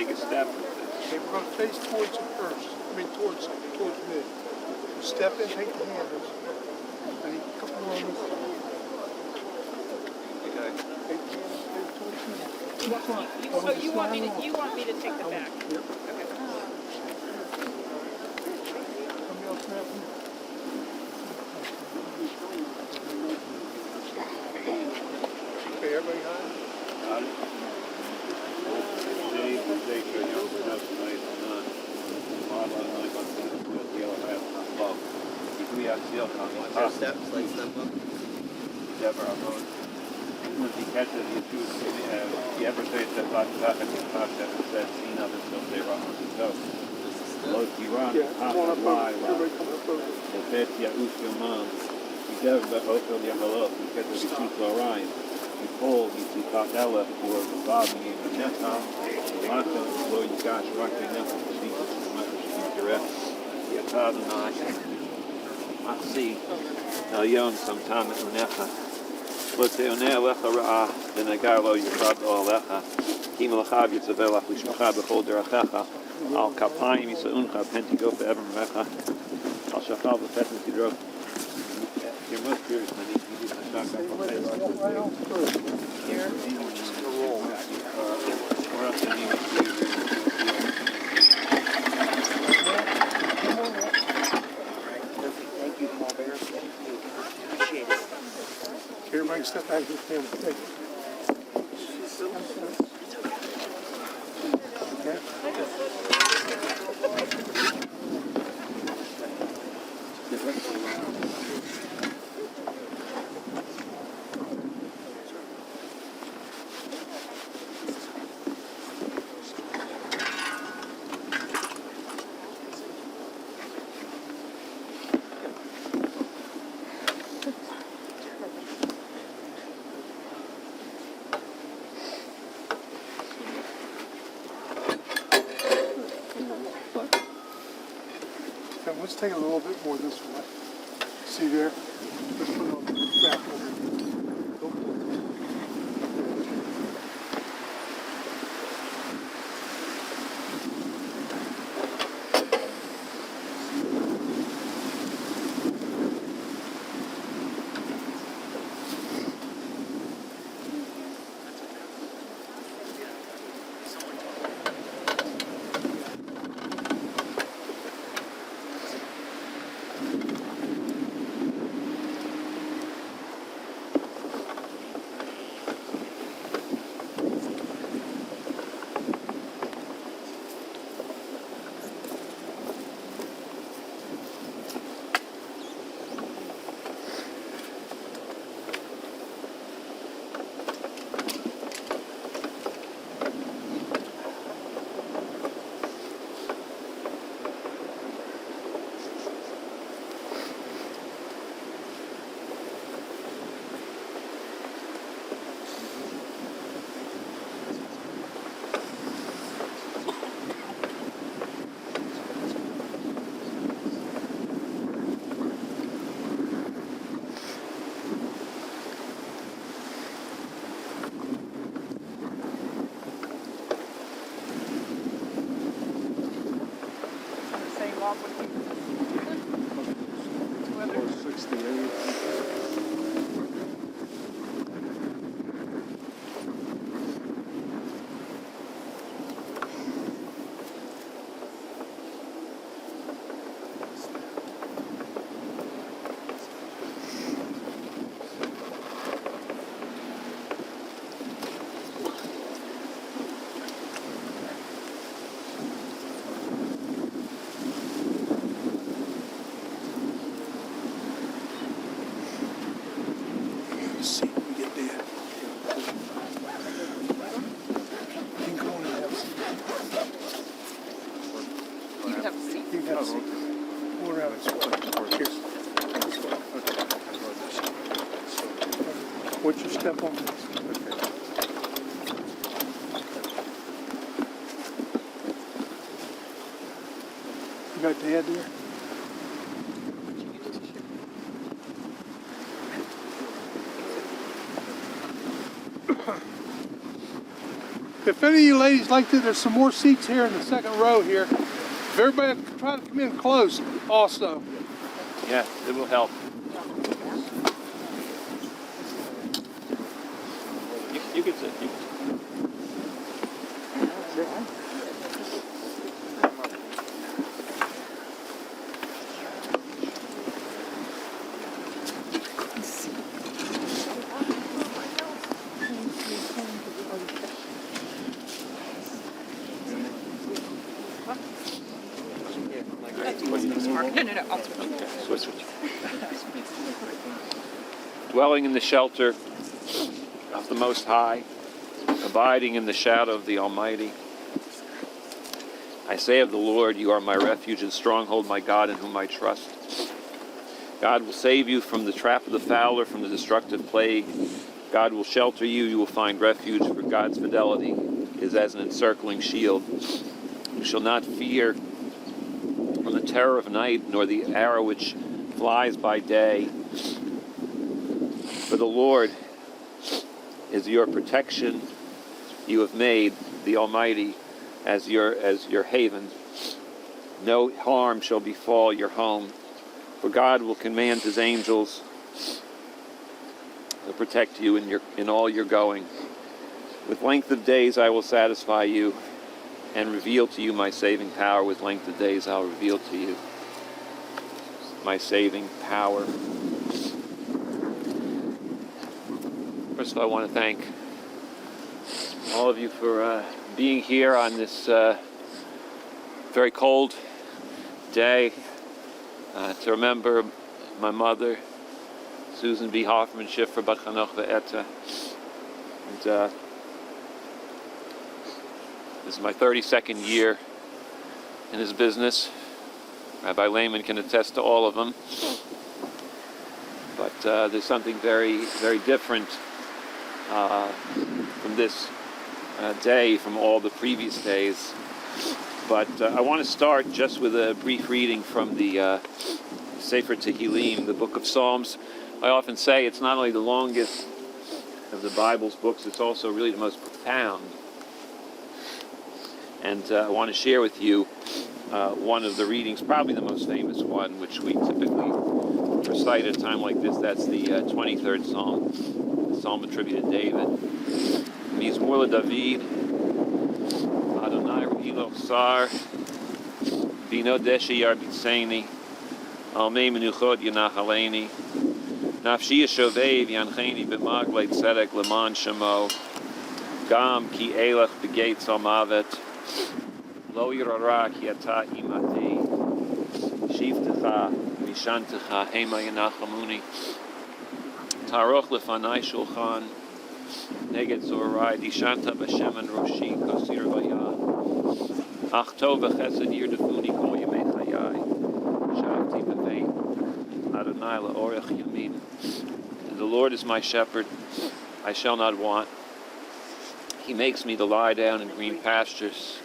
take a step. Okay, we're going to face towards it first. I mean, towards me. Step in, take the handles. I need a couple more on this side. Okay. Take the handles, face towards me. So you want me to take the back? Yep. Okay. Somebody else grab me. Okay, everybody high? Got it. They should you enough tonight or not. We have steel Their steps, like step up. Never alone. Once he catches you shoot, you ever say that like that and you talk that it says seen of it so they run on the toe. Look, you run, Come on up, everybody come up over. if it's your mom, you never but hopefully you have a look, because if you shoot to Orion, you pull, you see top Ella for the bottom game of Nessa, you want to blow you guys right to Nessa, the secret to the mother, she's direct. You have to I see, young sometime at Unecha. But the Unea Lecha Ra'a, then I got low your God all Lecha. Kima Lechav Yitzavela, Lishmacha, Behold Derachecha. Al Kapayim Yisa Uncha, Penti Go for Evan Recha. Al Shachal, the Petin Tidro. You're most curious, man. You do my shotgun. Here. Just going to roll. Where else do you need to Everybody step back to the camera. Take it. Okay, let's take it a little bit more this way. See there? Let's put it on the back over here. What's your step on this? You got Dad there? If any of you ladies like to, there's some more seats here in the second row here. If everybody try to come in close also. Yeah, it will help. You can sit. You can sit. No, I'll switch. Switch. Dwelling in the shelter of the Most High, abiding in the shadow of the Almighty. I say of the Lord, you are my refuge and stronghold, my God in whom I trust. God will save you from the trap of the fowler, from the destructive plague. God will shelter you. You will find refuge, for God's fidelity is as an encircling shield. You shall not fear from the terror of night, nor the arrow which flies by day. For the Lord is your protection. You have made the Almighty as your haven. No harm shall befall your home, for God will command his angels to protect you in all your going. With length of days I will satisfy you and reveal to you my saving power. With length of days I'll reveal to you my saving power. First of all, I want to thank all of you for being here on this very cold day to remember my mother, Susan B. Hoffman, Schiffer, Bat Chanoch Ve'eta. And this is my 32nd year in his business. Rabbi Lehman can attest to all of them. But there's something very, very different from this day, from all the previous days. But I want to start just with a brief reading from the Sefer Tehillim, the book of Psalms. I often say it's not only the longest of the Bible's books, it's also really the most profound. And I want to share with you one of the readings, probably the most famous one, which we typically recite at a time like this. That's the 23rd Psalm, the Psalm attributed to David. Mizmor David, Adonai Ru'ilo Sar, Bino Deshi Yarbitseni, Almei Menuchot Yanachaleni, Nafshi Yashovev Yancheni B'maglei Tzedek Leman Shemo, Gam Ki Elech B'Gates Almavet, Lo Yirara Ki Ata Imati, Shivtecha Mishantecha Hema Yanachamuni, Taroch Lefanai Shulchan, Neged Zorai Dishanta B'Shem and Roshi Kosir Vayah, Ach Tov V'Chesed Yirdefuni Kol Yemei Chayai, Shavti B'Veit Adonai La'orech Yamin. The Lord is my shepherd, I shall not want. He makes me to lie down in green pastures.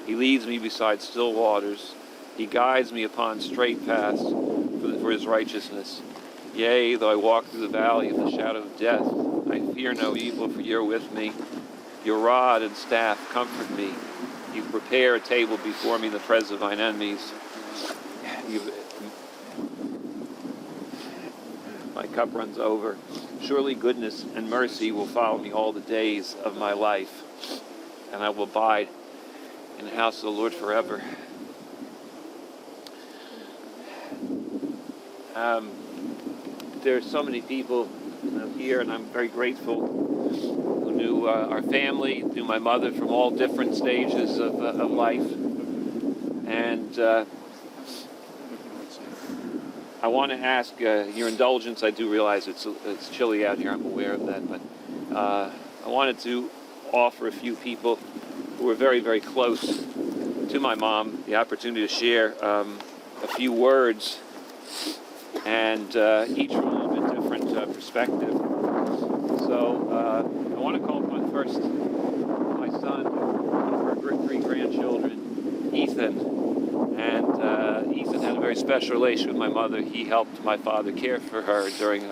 He leads me beside still waters. He guides me upon straight paths for his righteousness. Yea, though I walk through the valley of the shadow of death, I fear no evil, for you're with me. Your rod and staff comfort me. You prepare a table before me in the presence of mine enemies. My cup runs over. Surely goodness and mercy will follow me all the days of my life, and I will abide in the house of the Lord forever. There are so many people here, and I'm very grateful, who knew our family, knew my mother from all different stages of life. And I want to ask your indulgence. I do realize it's chilly out here. I'm aware of that. But I wanted to offer a few people who were very, very close to my mom the opportunity to share a few words, and each from a little bit different perspective. So I want to call upon first my son, one of our great grandchildren, Ethan. And Ethan had a very special relation with my mother. He helped my father care for her during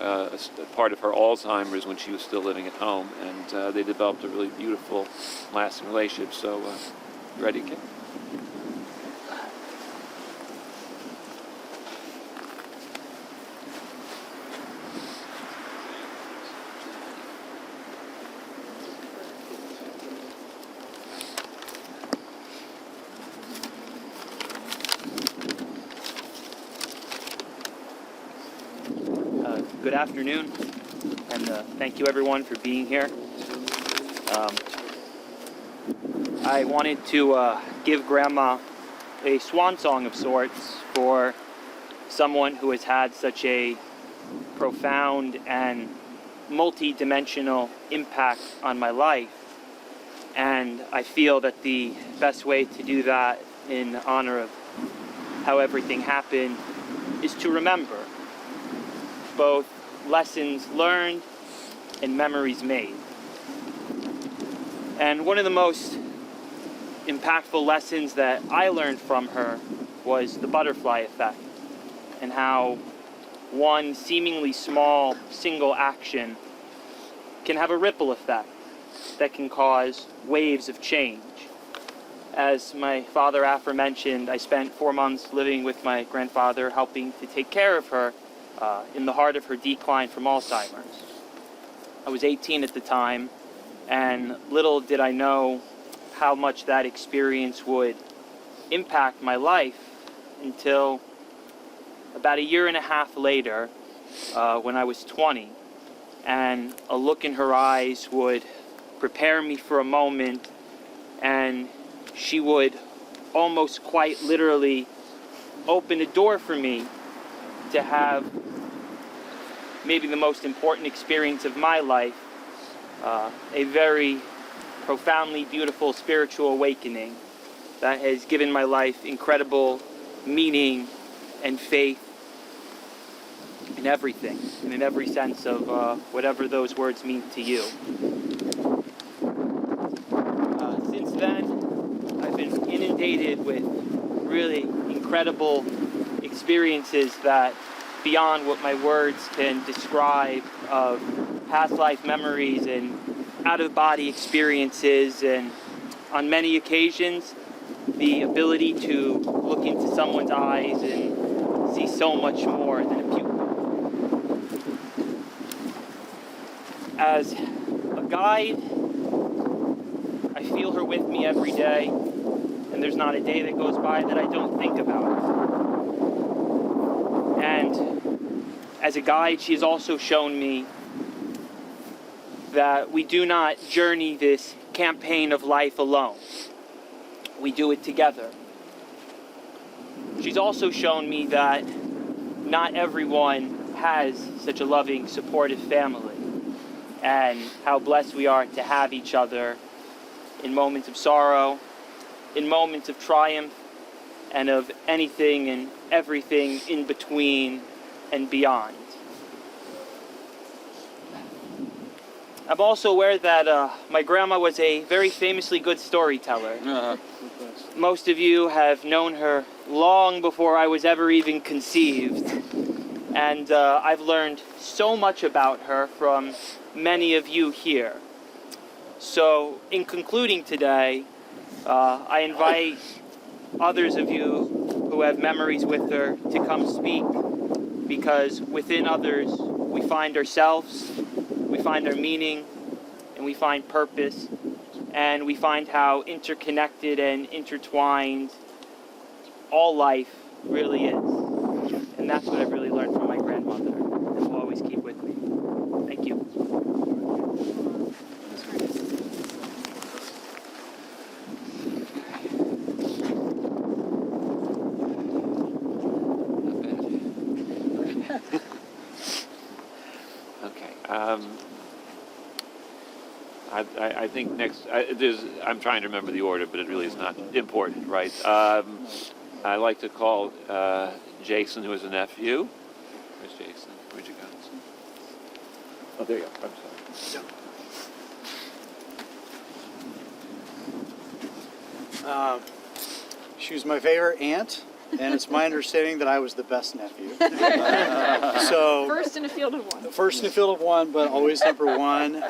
part of her Alzheimer's when she was still living at home, and they developed a really beautiful, lasting relationship. So, ready, kid? Good afternoon, and thank you everyone for being here. I wanted to give Grandma a swan song of sorts for someone who has had such a profound and multi-dimensional impact on my life. And I feel that the best way to do that in honor of how everything happened is to remember both lessons learned and memories made. And one of the most impactful lessons that I learned from her was the butterfly effect, and how one seemingly small single action can have a ripple effect that can cause waves of change. As my father aforementioned, I spent 4 months living with my grandfather, helping to take care of her in the heart of her decline from Alzheimer's. I was 18 at the time, and little did I know how much that experience would impact my life until about a year and a half later, when I was 20, and a look in her eyes would prepare me for a moment, and she would almost quite literally open a door for me to have maybe the most important experience of my life, a very profoundly beautiful spiritual awakening that has given my life incredible meaning and faith in everything, and in every sense of whatever those words mean to you. Since then, I've been inundated with really incredible experiences that beyond what my words can describe, of past life memories and out-of-body experiences, and on many occasions the ability to look into someone's eyes and see so much more than a pupil. As a guide, I feel her with me every day, and there's not a day that goes by that I don't think about her. And as a guide, she has also shown me that we do not journey this campaign of life alone. We do it together. She's also shown me that not everyone has such a loving, supportive family, and how blessed we are to have each other in moments of sorrow, in moments of triumph, and of anything and everything in between and beyond. I'm also aware that my grandma was a very famously good storyteller. Most of you have known her long before I was ever even conceived. And I've learned so much about her from many of you here. So in concluding today, I invite others of you who have memories with her to come speak, because within others we find ourselves, we find our meaning, and we find purpose, and we find how interconnected and intertwined all life really is. And that's what I've really learned from my grandmother, and will always keep with me. Thank you. Okay. I think next, I'm trying to remember the order, but it really is not important, right? I'd like to call Jason, who is a nephew. Where's Jason? Where'd you go? Oh, there you go. I'm sorry. She was my favorite aunt. and it's my understanding that I was the best nephew. So First in a field of one. first in a field of one, but always number one.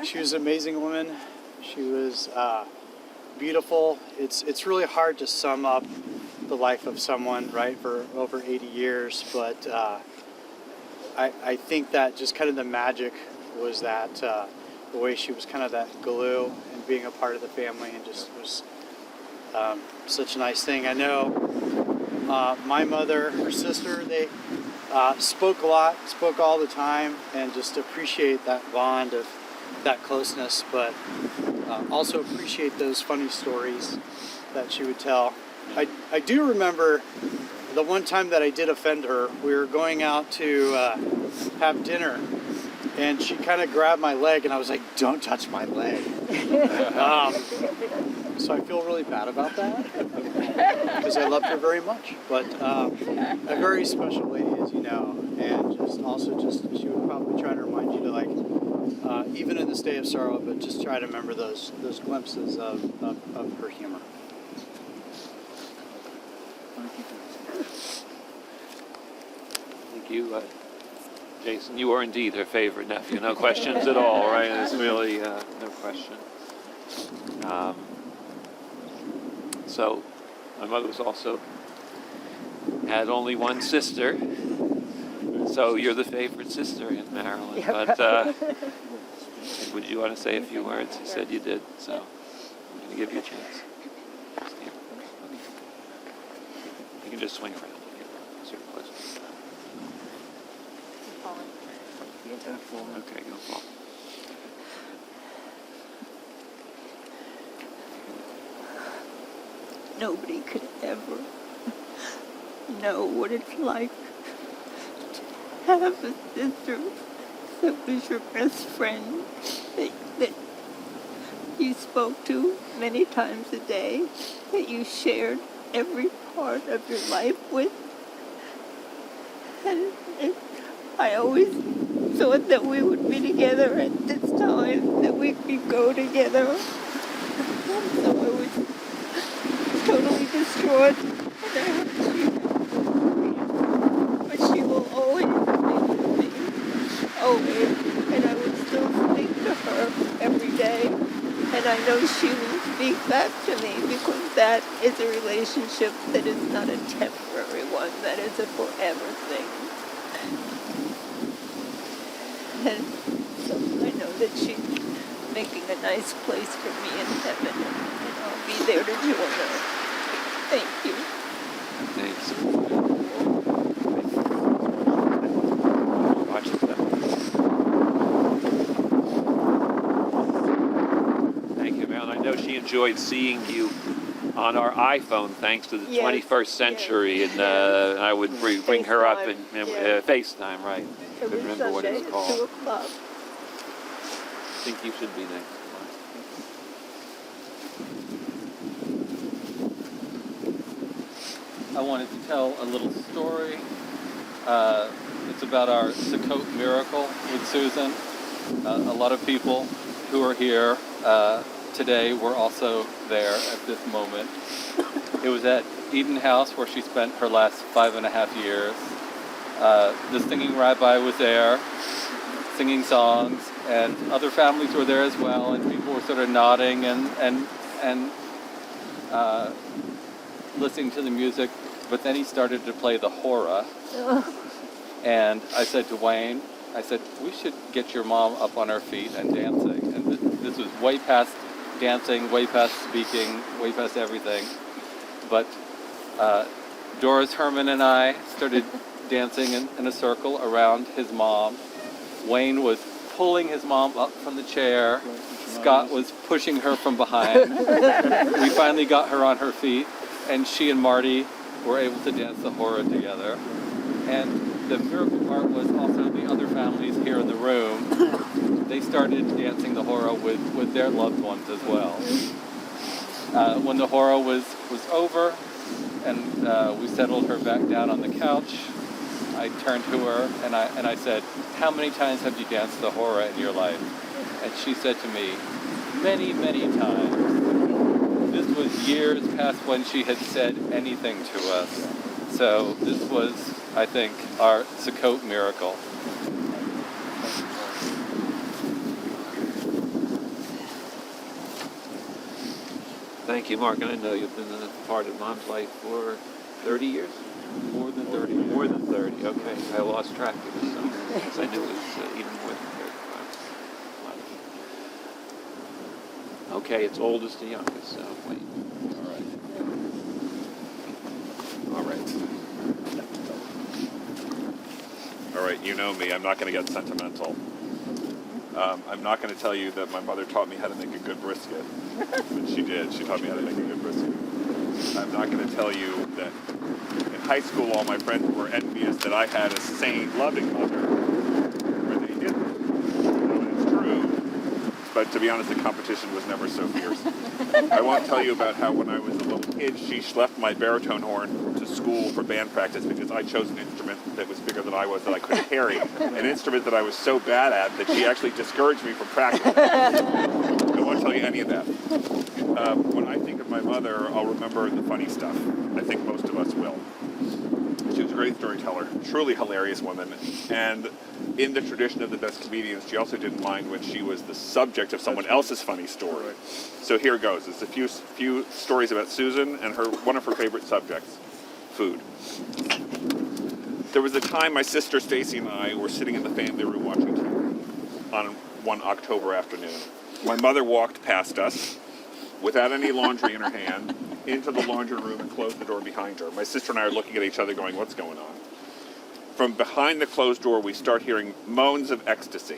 She was an amazing woman. She was beautiful. It's really hard to sum up the life of someone, right, for over 80 years, but I think that just kind of the magic was that the way she was kind of that glue and being a part of the family, and just was such a nice thing. I know my mother, her sister, they spoke a lot, spoke all the time, and just appreciate that bond of that closeness, but also appreciate those funny stories that she would tell. I do remember the one time that I did offend her. We were going out to have dinner, and she kind of grabbed my leg, and I was like, "Don't touch my leg." So I feel really bad about that because I loved her very much. But a very special lady, as you know, and just also just she would probably try to remind you to, like, even in this day of sorrow, but just try to remember those glimpses of her humor. Thank you, Jason. You are indeed her favorite nephew. No questions at all, right? There's really no question. So, my mother was also had only one sister. So you're the favorite sister in Maryland. But would you want to say a few words? You said you did, so I'm going to give you a chance. Stand. Okay. You can just swing around. Sort of close. Okay, go Paul. Nobody could ever know what it's like to have a sister that was your best friend, that you spoke to many times a day, that you shared every part of your life with. And I always thought that we would be together at this time, that we could go together. And so I was totally distraught. And I hope but she will always be with me. Always. And I will still speak to her every day. And I know she will speak back to me, because that is a relationship that is not a temporary one. That is a forever thing. And so I know that she's making a nice place for me in heaven, and I'll be there to join her. Thank you. Thanks. Watch this stuff. Thank you, Marilyn. I know she enjoyed seeing you on our iPhone, thanks to the Yes, 21st century, yes. and I would bring her up and FaceTime, FaceTime, right? Every Remember what Sunday it's at called. 2 o'clock. I think you should be next. I wanted to tell a little story. It's about our Sukkot miracle with Susan. A lot of people who are here today were also there at this moment. It was at Eden House, where she spent her last 5.5 years. The singing rabbi was there, singing songs, and other families were there as well, and people were sort of nodding and listening to the music. But then he started to play the hora, and I said to Wayne, I said, we should get your mom up on her feet and dancing. And this was way past dancing, way past speaking, way past everything. But Doris Herman and I started dancing in a circle around his mom. Wayne was pulling his mom up from the chair. Scott was pushing her from behind. We finally got her on her feet, and she and Marty were able to dance the hora together. And the miracle part was also the other families here in the room. They started dancing the hora with their loved ones as well. When the hora was over and we settled her back down on the couch, I turned to her and I said, how many times have you danced the hora in your life? And she said to me, many, many times. this was years past when she had said anything to us. So this was, I think, our Sukkot miracle. Thank you, Mark. And I know you've been a part of Mom's life for 30 years? More than 30 years. More than 30, okay. I lost track of it, so I knew it was even more than 35. Okay, it's oldest to youngest, so wait. All right, you know me. I'm not going to get sentimental. I'm not going to tell you that my mother taught me how to make a good brisket. But she did. She taught me how to make a good brisket. I'm not going to tell you that in high school all my friends were envious that I had a sane, loving mother, where they didn't. It's true. But to be honest, the competition was never so fierce. I won't tell you about how when I was a little kid, she schlepped my baritone horn to school for band practice because I chose an instrument that was bigger than I was that I couldn't carry. An instrument that I was so bad at that she actually discouraged me from practicing. I won't tell you any of that. When I think of my mother, I'll remember the funny stuff. I think most of us will. She was a great storyteller, truly hilarious woman, and in the tradition of the best comedians, she also didn't mind when she was the subject of someone else's funny story. So here goes. It's a few stories about Susan and one of her favorite subjects, food. There was a time my sister Stacy and I were sitting in the family room watching TV on one October afternoon. My mother walked past us without any laundry in her hand into the laundry room and closed the door behind her. My sister and I are looking at each other going, what's going on? From behind the closed door, we start hearing moans of ecstasy.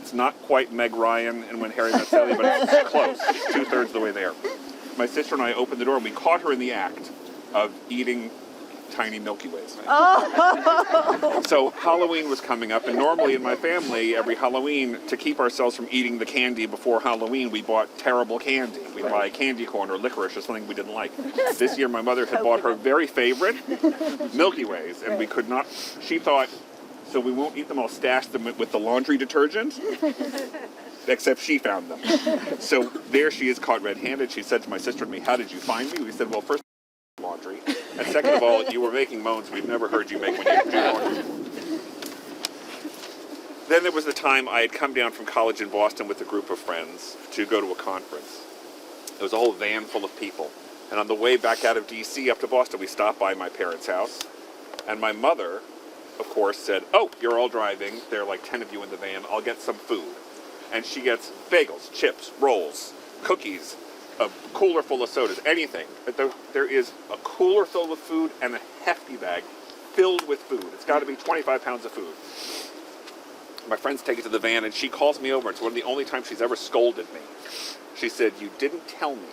It's not quite Meg Ryan and When Harry Met Sally, but it's close. It's 2/3 of the way there. My sister and I opened the door, and we caught her in the act of eating tiny Milky Ways. So Halloween was coming up, and normally in my family, every Halloween, to keep ourselves from eating the candy before Halloween, we bought terrible candy. We'd buy candy corn or licorice or something we didn't like. This year, my mother had bought her very favorite Milky Ways, and we could not, she thought, so we won't eat them, I'll stash them with the laundry detergent. Except she found them. So there she is caught red-handed. She said to my sister and me, how did you find me? We said, well, first laundry. And second of all, you were making moans we've never heard you make when you do laundry. Then there was the time I had come down from college in Boston with a group of friends to go to a conference. It was a whole van full of people. And on the way back out of D.C. up to Boston, we stopped by my parents' house. And my mother, of course, said, oh, you're all driving. There are like 10 of you in the van. I'll get some food. And she gets bagels, chips, rolls, cookies, a cooler full of sodas, anything. But there is a cooler filled with food and a hefty bag filled with food. It's got to be 25 pounds of food. My friends take it to the van, and she calls me over. It's one of the only times she's ever scolded me. She said, you didn't tell me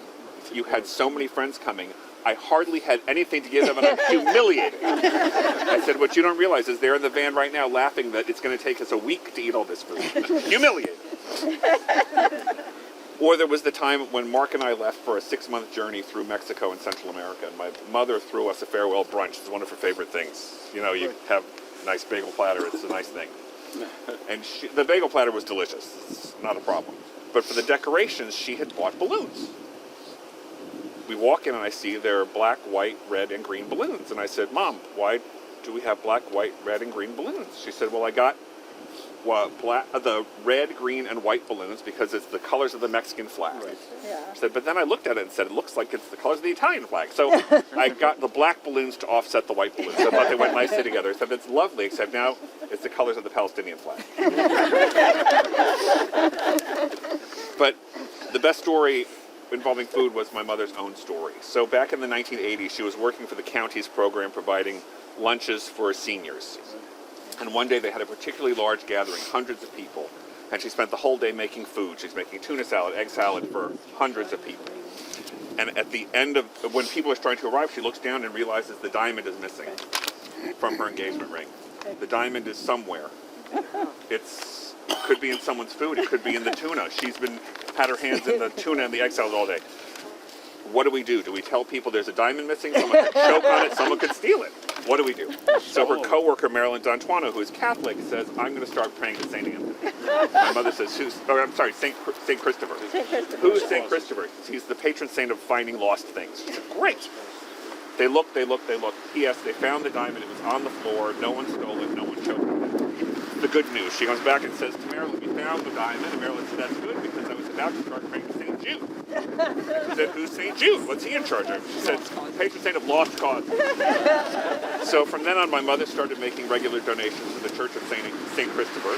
you had so many friends coming. I hardly had anything to give them, and I'm humiliated. I said, what you don't realize is they're in the van right now laughing that it's going to take us a week to eat all this food. Humiliated. Or there was the time when Mark and I left for a 6-month journey through Mexico and Central America, and my mother threw us a farewell brunch. It's one of her favorite things. You know, you have a nice bagel platter. It's a nice thing. And the bagel platter was delicious. It's not a problem. But for the decorations, she had bought balloons. We walk in and I see there are black, white, red, and green balloons. And I said, Mom, why do we have black, white, red, and green balloons? She said, well, I got the red, green, and white balloons because it's the colors of the Mexican flag. Right. Yeah. She said, but then I looked at it and said, it looks like it's the colors of the Italian flag. So I got the black balloons to offset the white balloons. I thought they went nicely together. I said, it's lovely, except now it's the colors of the Palestinian flag. But the best story involving food was my mother's own story. So back in the 1980s, she was working for the county's program providing lunches for seniors. And one day they had a particularly large gathering, hundreds of people, and she spent the whole day making food. She's making tuna salad, egg salad for hundreds of people. And at the end of, when people are starting to arrive, she looks down and realizes the diamond is missing from her engagement ring. The diamond is somewhere. It could be in someone's food. It could be in the tuna. She's had her hands in the tuna and the egg salad all day. What do? Do we tell people there's a diamond missing? Someone could choke on it. Someone could steal it. What do we do? So her coworker, Marilyn D'Antuono, who is Catholic, says, I'm going to start praying to St. Anthony. My mother says, St. Christopher. Who's St. Christopher? He's the patron saint of finding lost things. She said, great. They looked. P.S. They found the diamond. It was on the floor. No one stole it. No one choked it. The good news. She comes back and says to Marilyn, we found the diamond. And Marilyn said, that's good because I was about to start praying to St. Jude. She said, who's St. Jude? What's he in charge of? She said, patron saint of lost causes. So from then on, my mother started making regular donations to the Church of St. Christopher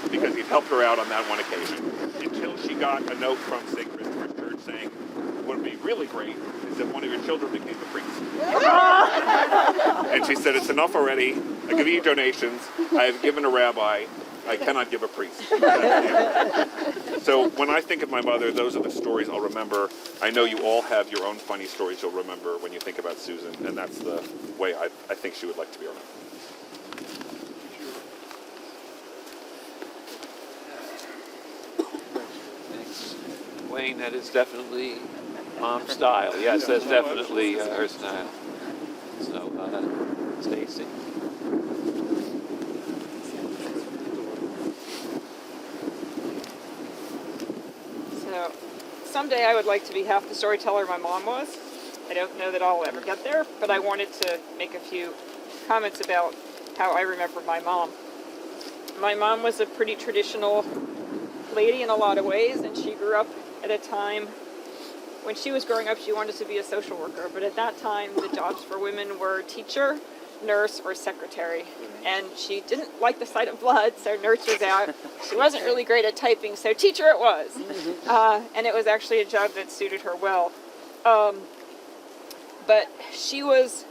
because he'd helped her out on that one occasion until she got a note from St. Christopher's Church saying, what would be really great is if one of your children became a priest. And she said, it's enough already. I give you donations. I have given a rabbi. I cannot give a priest. So when I think of my mother, those are the stories I'll remember. I know you all have your own funny stories you'll remember when you think about Susan, and that's the way I think she would like to be remembered. Thanks. Wayne, that is definitely mom's style. Yes, that's definitely her style. So, Stacy. So someday I would like to be half the storyteller my mom was. I don't know that I'll ever get there, but I wanted to make a few comments about how I remember my mom. My mom was a pretty traditional lady in a lot of ways, and she grew up at a time when she was growing up, she wanted to be a social worker, but at that time the jobs for women were teacher, nurse, or secretary. And she didn't like the sight of blood, so nurse was out. She wasn't really great at typing, so teacher it was. And it was actually a job that suited her well. But she was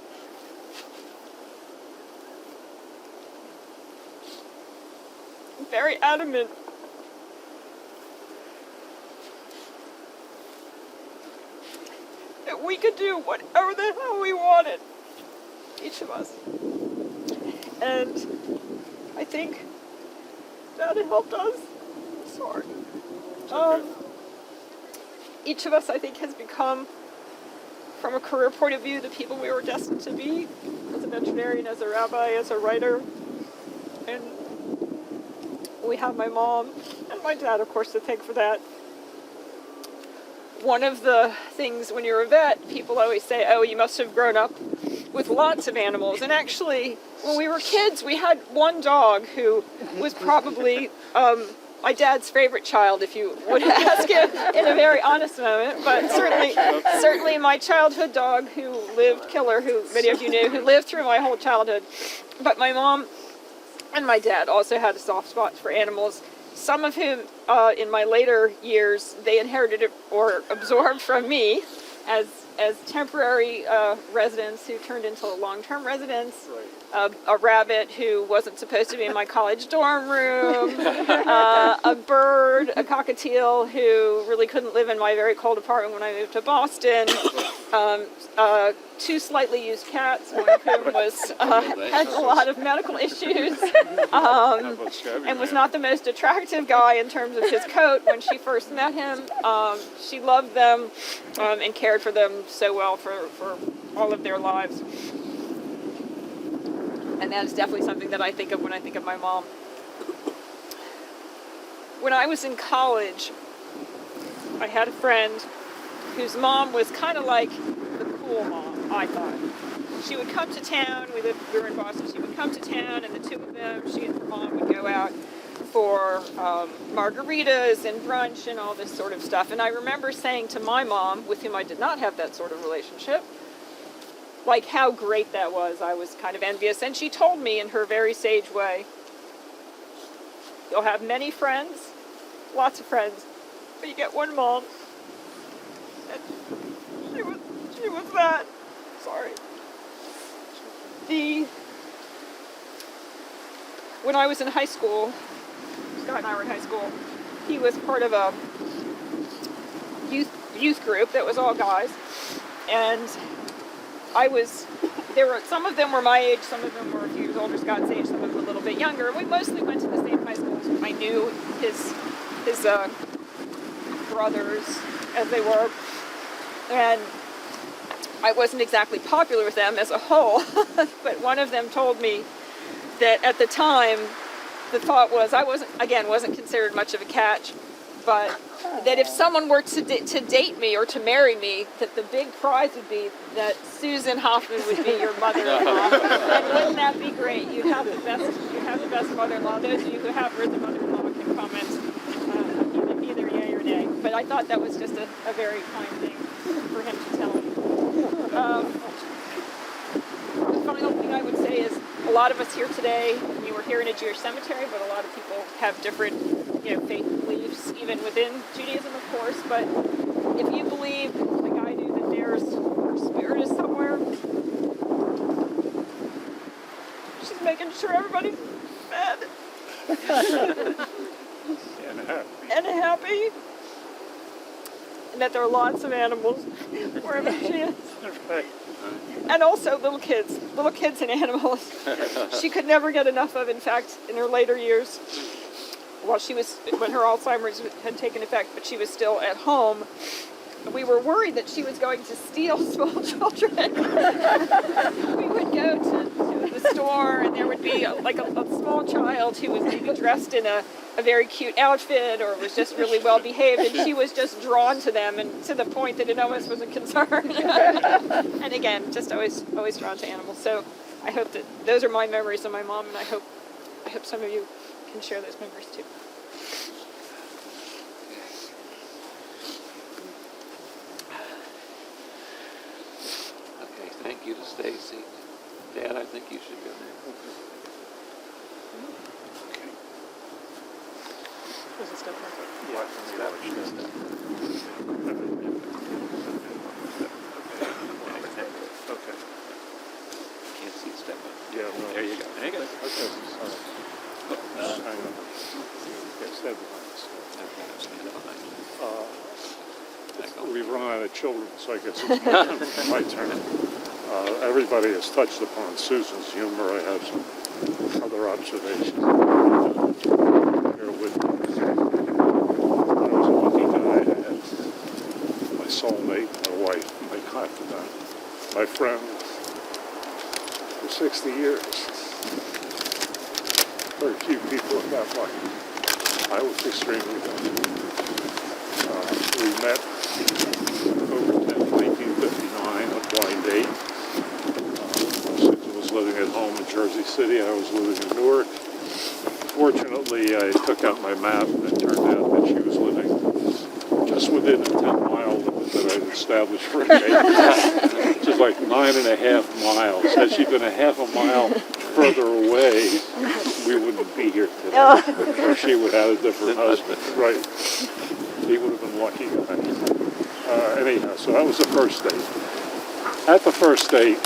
very adamant that we could do whatever the hell we wanted, each of us. And I think that helped us. Sorry. Each of us, I think, has become, from a career point of view, the people we were destined to be, as a veterinarian, as a rabbi, as a writer. And we have my mom and my dad, of course, to thank for that. One of the things when you're a vet, people always say, oh, you must have grown up with lots of animals. And actually, when we were kids, we had one dog who was probably my dad's favorite child, if you would ask him in a very honest moment. But certainly my childhood dog who lived, Killer, who many of you knew, who lived through my whole childhood. But my mom and my dad also had a soft spot for animals. Some of whom, in my later years, they inherited it or absorbed from me as temporary residents who turned into long-term residents. Right. A rabbit who wasn't supposed to be in my college dorm room. A bird, a cockatiel who really couldn't live in my very cold apartment when I moved to Boston. Two slightly used cats, one of whom was had a lot of medical issues, and was not the most attractive guy in terms of his coat when she first met him. She loved them and cared for them so well for all of their lives. And that is definitely something that I think of when I think of my mom. When I was in college, I had a friend whose mom was kind of like the cool mom, I thought. She would come to town, we were in Boston, she would come to town, and the two of them, she and her mom, would go out for margaritas and brunch and all this sort of stuff. And I remember saying to my mom, with whom I did not have that sort of relationship, like how great that was. I was kind of envious. And she told me in her very sage way, you'll have many friends, lots of friends, but you get one mom. And she was that. Sorry. When I was in high school, Scott and I were in high school, he was part of a youth group that was all guys. And some of them were my age, some of them were a few years older, Scott's age, some of them a little bit younger. And we mostly went to the same high schools. I knew his brothers as they were. And I wasn't exactly popular with them as a whole, but one of them told me that at the time, the thought was I wasn't considered much of a catch, but that if someone were to date me or to marry me, that the big prize would be that Susan Hoffman would be your mother-in-law. And wouldn't that be great? You have the best mother-in-law. Those of you who have heard the mother-in-law can comment either yay or nay. But I thought that was just a very kind thing for him to tell me. The final thing I would say is a lot of us here today, we were here in a Jewish cemetery, but a lot of people have different, faith beliefs, even within Judaism, of course. But if you believe, like I do, that there's a spirit is somewhere, she's making sure everybody's fed and happy, and that there are lots of animals wherever she is. And also little kids and animals. She could never get enough of. In fact, in her later years, when her Alzheimer's had taken effect, but she was still at home, we were worried that she was going to steal small children. We would go to the store, and there would be a small child who was maybe dressed in a very cute outfit or was just really well behaved, and she was just drawn to them, and to the point that it almost was a concern. And again, just always drawn to animals. So I hope that those are my memories of my mom, and I hope some of you can share those memories too. Okay, thank you to Stacy. Dad, I think you should go next. Was it still perfect? Okay. Can't see the step up. Yeah, no. There you go. There you go. Okay, sorry. Hang on. Okay, stand behind us. Okay, I'll stand behind you. We've run out of children, so I guess it's my turn. Everybody has touched upon Susan's humor. I have some other observations. Bear with me. I was a lucky guy. I had my soulmate, my wife, my confidant, my friend for 60 years. Very few people have that lucky. I was extremely lucky. We met October 10th, 1959, a blind date. Susan was living at home in Jersey City. I was living in Newark. Fortunately, I took out my map, and it turned out that she was living just within a 10-mile limit that I'd established for a date, which is like 9.5 miles. Had she been a half a mile further away, we wouldn't be here today. Or she would have a different husband. Right. He would have been lucky guy. Anyhow, so that was the first date. At the first date,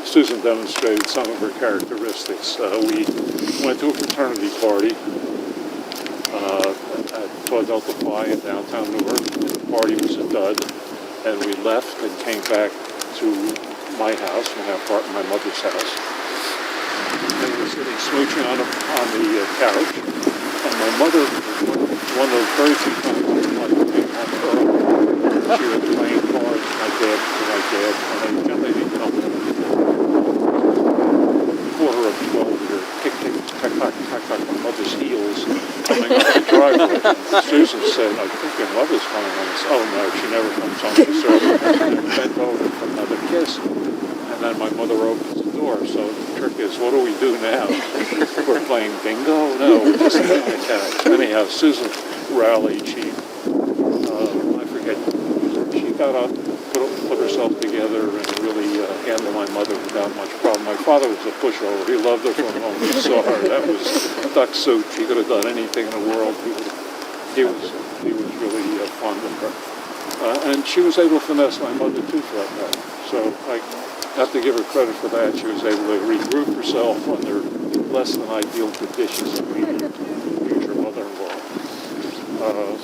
Susan demonstrated some of her characteristics. We went to a fraternity party at Philadelphia Phi in downtown Newark. The party was a dud, and we left and came back to my house, my mother's house. And we were sitting smooching on the couch, and my mother, one of the very few times I didn't like to be home early. She was playing cards with my dad, and I generally didn't come home quarter of 12. We were kicking, tack, my mother's heels coming up the driveway. And Susan said, "I think your mother's coming home." I said, "Oh no, she never comes home this early." And bent over for another kiss, and then my mother opens the door. So the trick is, what do we do now? We're playing bingo? No, we're just sitting on the couch. Anyhow, Susan rallied. She got up, put herself together, and really handled my mother without much problem. My father was a pushover. He loved her from the moment he saw her. That was duck soup. He could have done anything in the world. He was really fond of her. And she was able to finesse my mother too for that matter. So I have to give her credit for that. She was able to regroup herself under less than ideal conditions of meeting future mother-in-law.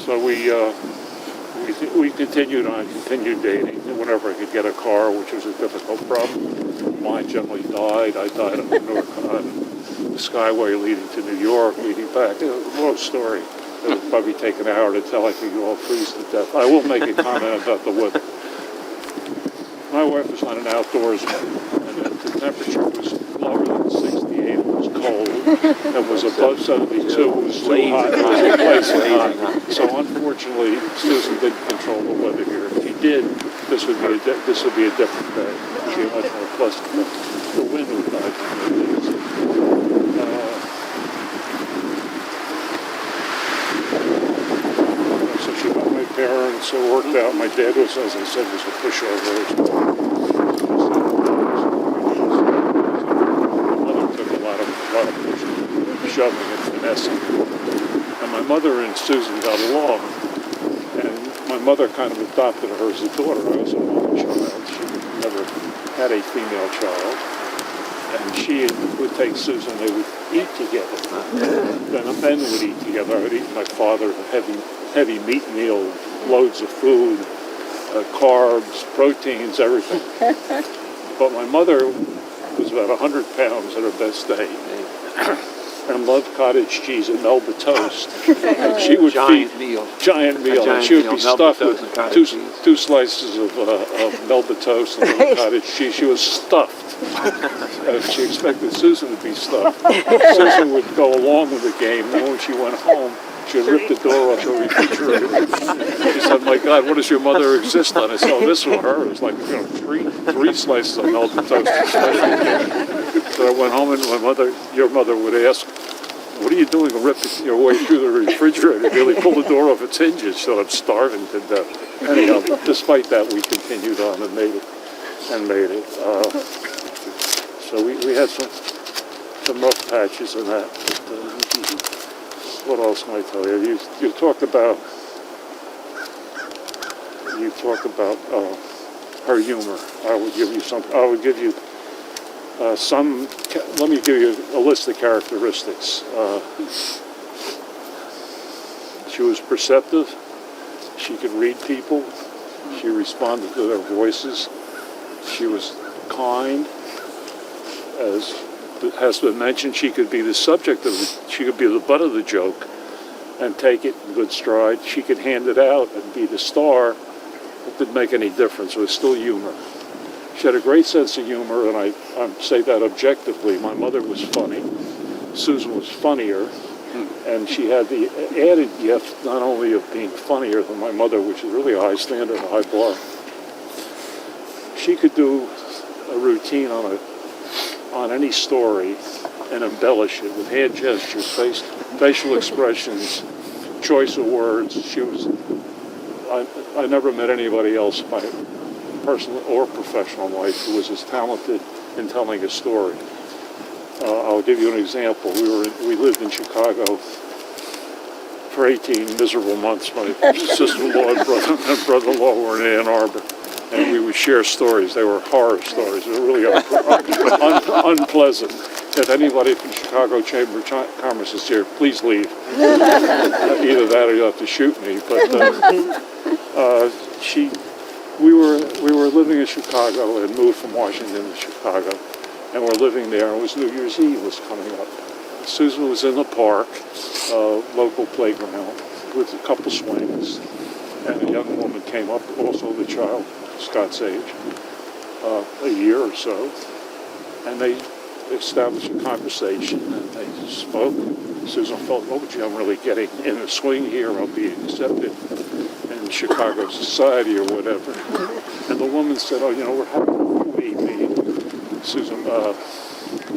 So we continued dating whenever I could get a car, which was a difficult problem. Mine generally died. I died on the Skyway leading to New York, leading back. It was a long story. It would probably take an hour to tell. I could all freeze to death. I will make a comment about the weather. my wife was not an outdoorsman, and the temperature was lower than 68. It was cold. It was above 72. It was too hot. It was blazing hot. So unfortunately, Susan didn't control the weather here. If she did, this would be a different day. She much more pleasant. The wind would die. So she got my parents. It worked out. My dad was, as I said, was a pushover. My mother took a lot of shoving and finessing. And my mother and Susan got along. And my mother kind of adopted her as a daughter. I was an only child. She never had a female child. And she would take Susan, they would eat together. Then the men would eat together. I would eat my father a heavy meat meal, loads of food, carbs, proteins, everything. But my mother was about 100 pounds at her best day. And loved cottage cheese and Melba toast. And she would Giant meal. And she would be stuffed with two slices of Melba toast and cottage cheese. She was stuffed. She expected Susan to be stuffed. Susan would go along with the game. Then when she went home, she would rip the door off the refrigerator. She said, "My God, what does your mother exist on?" I said, "Oh, this for her is like three slices of Melba toast." So I went home and your mother would ask, "What are you doing ripping your way through the refrigerator? Really pull the door off its hinges." So I'm starving to death. Anyhow, despite that, we continued on and made it. So we had some rough patches in that. What else can I tell you? You talked about her humor. I would give you some. Let me give you a list of characteristics. She was perceptive. She could read people. She responded to their voices. She was kind. As has been mentioned, she could be the subject of she could be the butt of the joke and take it in good stride. She could hand it out and be the star. It didn't make any difference. It was still humor. She had a great sense of humor, and I say that objectively. My mother was funny. Susan was funnier, and she had the added gift not only of being funnier than my mother, which is really a high standard, a high bar. She could do a routine on any story and embellish it with hand gestures, facial expressions, choice of words. I never met anybody else in my personal or professional life who was as talented in telling a story. I'll give you an example. We lived in Chicago for 18 miserable months. My sister-in-law and brother-in-law were in Ann Arbor, and we would share stories. They were horror stories. They were really unpleasant. If anybody from Chicago Chamber of Commerce is here, please leave. Either that or you'll have to shoot me. But we were living in Chicago and moved from Washington to Chicago, and we're living there. And it was New Year's Eve was coming up. Susan was in the park, local playground, with a couple swings, and a young woman came up, also the child, Scott's age, a year or so, and they established a conversation, and they spoke. Susan felt, "Oh, gee, I'm really getting in a swing here. I'll be accepted in Chicago society or whatever." And the woman said, "Oh, we're having me, Susan,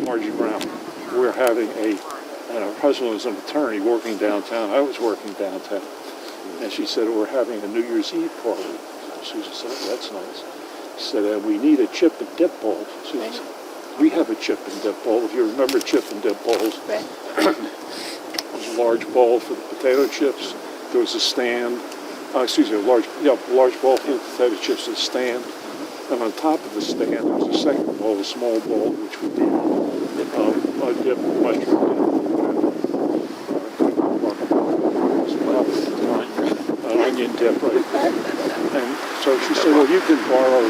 Margie Brown, we're having and her husband was an attorney working downtown. I was working downtown. And she said, we're having a New Year's Eve party." Susan said, "Oh, that's nice." She said, "We need a chip and dip bowl." Susan said, "We have a chip and dip bowl." If you remember chip and dip bowls, it was a large bowl for the potato chips. There was a stand, a large bowl for the potato chips, a stand. And on top of the stand, there was a second bowl, a small bowl, which would be a dip, mushroom dip, an onion dip, right? And so she said, "Well, you can borrow the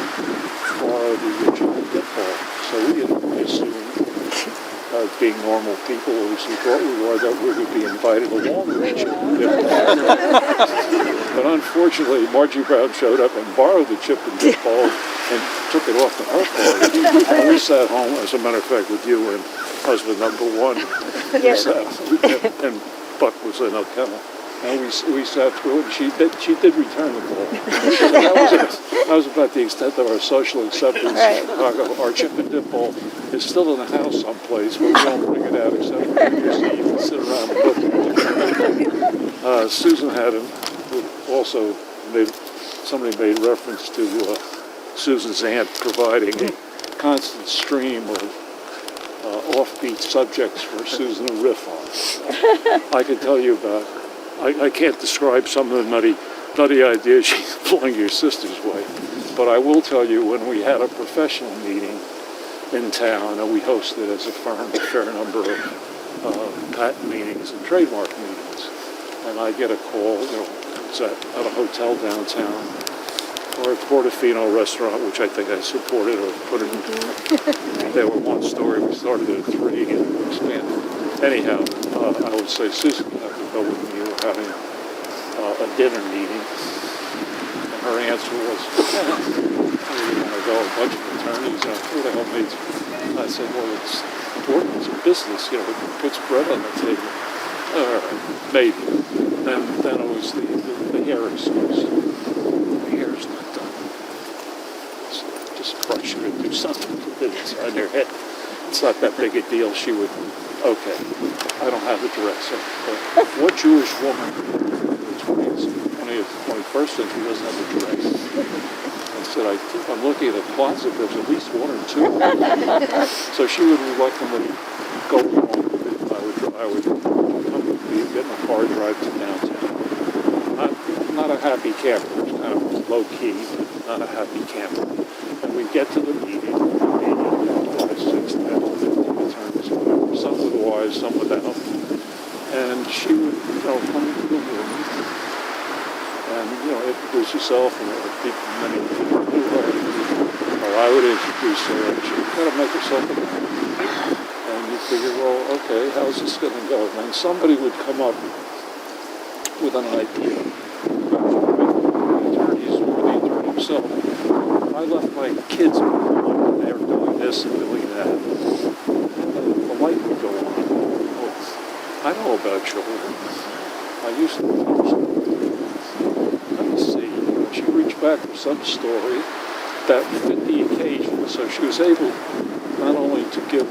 chip and dip bowl." So we assumed, being normal people, as we thought we were, that we would be invited along with the chip and dip bowl. But unfortunately, Margie Brown showed up and borrowed the chip and dip ball and took it off to her party. And we sat home, as a matter of fact, with you and husband number one. Yes. And Buck was in a kennel. And we sat through it, and she did return the ball. That was about the extent of our social acceptance in Chicago. Our chip and dip ball is still in the house someplace, but we don't bring it out except for New Year's Eve and sit around and look. Susan Haddon also somebody made reference to Susan's aunt providing a constant stream of offbeat subjects for Susan to riff on. I can tell you about. I can't describe some of the nutty ideas she's flung your sister's way, but I will tell you when we had a professional meeting in town, and we hosted as a firm a fair number of patent meetings and trademark meetings, and I get a call, it's at a hotel downtown, or a Portofino restaurant, which I think I supported or put it in. They were one story, we started at 3 and expanded. Anyhow, I would say, Susan, you have to go with me. We're having a dinner meeting. And her answer was, I really want to go. A bunch of attorneys, who the hell needs it? I said, well, it's important. It's a business. It puts bread on the table. Maybe. Then it was the hair excuse. The hair's not done. So just brush it and do something with it inside your head. It's not that big a deal. She would, okay, I don't have a dresser. What Jewish woman in the 20th, 21st century doesn't have a dress? I said, I'm looking at a closet, there's at least 1 or 2. So she would reluctantly go along with it. I would come with me, get in a car, drive to downtown. Not a happy camper, kind of low key, but not a happy camper. And we get to the meeting, 6, 10, 15 attorneys, whatever, some with wives, some without. And she would, come into the room and, introduce herself, and many people knew her. Or I would introduce her, and she would kind of make herself a and you figure, well, okay, how's this going to go? And then somebody would come up with an idea. The attorneys or the attorney himself. I left my kids at home, and they were doing this and doing that. And the light would go on. Well, I know about children. I used to teach them. Let me see. She reached back for some story that fit the occasion, so she was able not only to give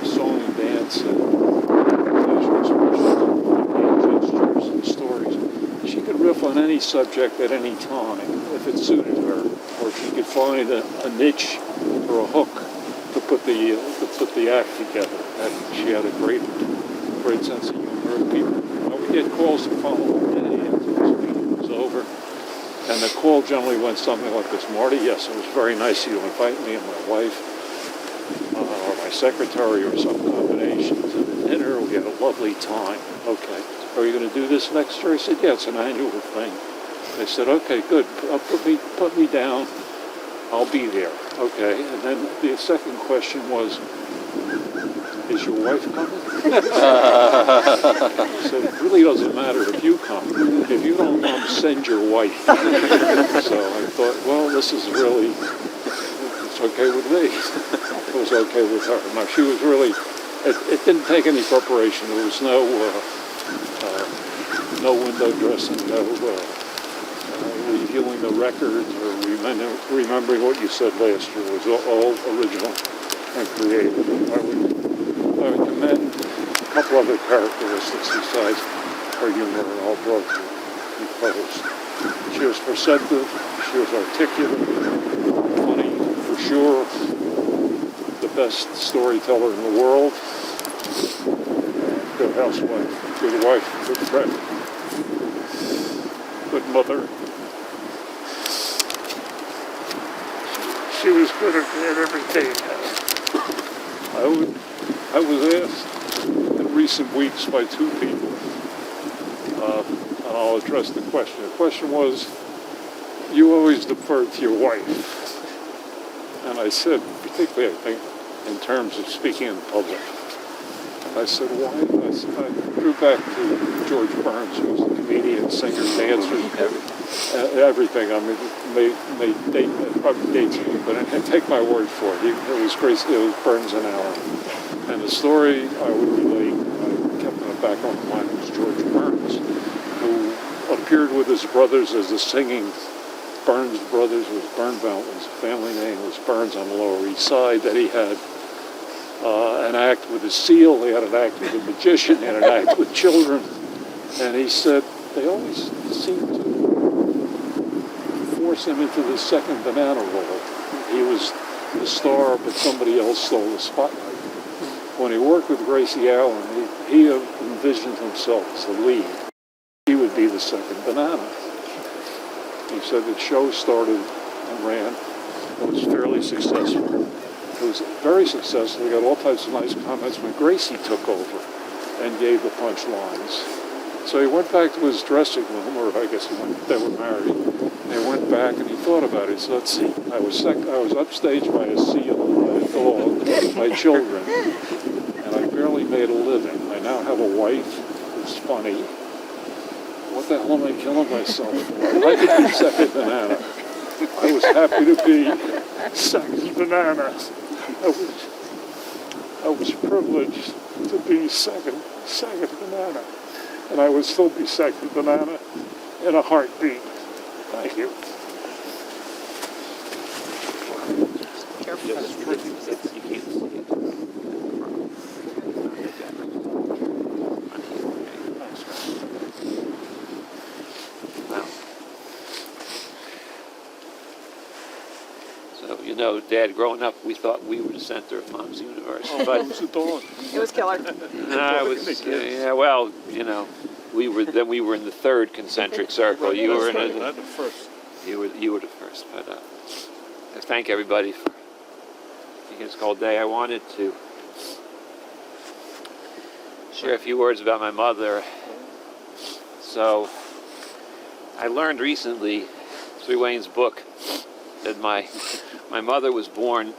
song and dance and facial expressions, gestures and stories, she could riff on any subject at any time if it suited her, or she could find a niche or a hook to put the act together. And she had a great sense of humor. People, we get calls the following day after this meeting was over, and the call generally went something like this: Marty, yes, it was very nice of you to invite me and my wife, or my secretary, or some combination to the dinner. We had a lovely time. Okay, are you going to do this next year? I said, yeah, it's an annual thing. They said, okay, good. Put me down. I'll be there. Okay. And then the second question was, is your wife coming? I said, it really doesn't matter if you come. If you don't come, send your wife. So I thought, well, this is really, it's okay with me. It was okay with her. Now, she was really, it didn't take any preparation. There was no window dressing, no reviewing the records or remembering what you said last year. It was all original and creative. I would commend a couple other characteristics besides her humor, and all brought to be published. She was perceptive, she was articulate, funny, for sure, the best storyteller in the world, good housewife, good wife, good friend, good mother. She was good at everything. I was asked in recent weeks by 2 people, and I'll address the question. The question was, you always defer to your wife. And I said, particularly I think in terms of speaking in public, I said, why? I drew back to George Burns, who was a comedian musician, singer, dancer, everything. I mean, probably dates me, but take my word for it. It was Gracie, it was Burns and Allen. And the story I would relate, I kept in the back of my mind, was George Burns, who appeared with his brothers as the singing Burns Brothers. Was Burnbout, his family name was Burns on the Lower East Side, that he had an act with a seal, he had an act with a magician, he had an act with children. And he said they always seemed to force him into the second banana role. He was the star, but somebody else stole the spotlight. When he worked with Gracie Allen, he envisioned himself as the lead. He would be the second banana. He said the show started and ran. It was fairly successful. It was very successful. He got all types of nice comments when Gracie took over and gave the punchlines. So he went back to his dressing room, or I guess they were married. And he went back and he thought about it. He said, let's see, I was upstaged by a seal, by a dog, by children, and I barely made a living. I now have a wife who's funny. What the hell am I killing myself for? I could be second banana. I was happy to be second banana. I was privileged to be second banana. And I would still be second banana in a heartbeat. Thank you. So, you know, Dad, growing up, we thought we were the center of Mom's universe. But it was a dog. It was killer. Yeah, well, you know, we were in the third concentric circle. You were in the first. You were the first. But I thank everybody for taking this call day. I wanted to share a few words about my mother. So I learned recently through Wayne's book that my mother was born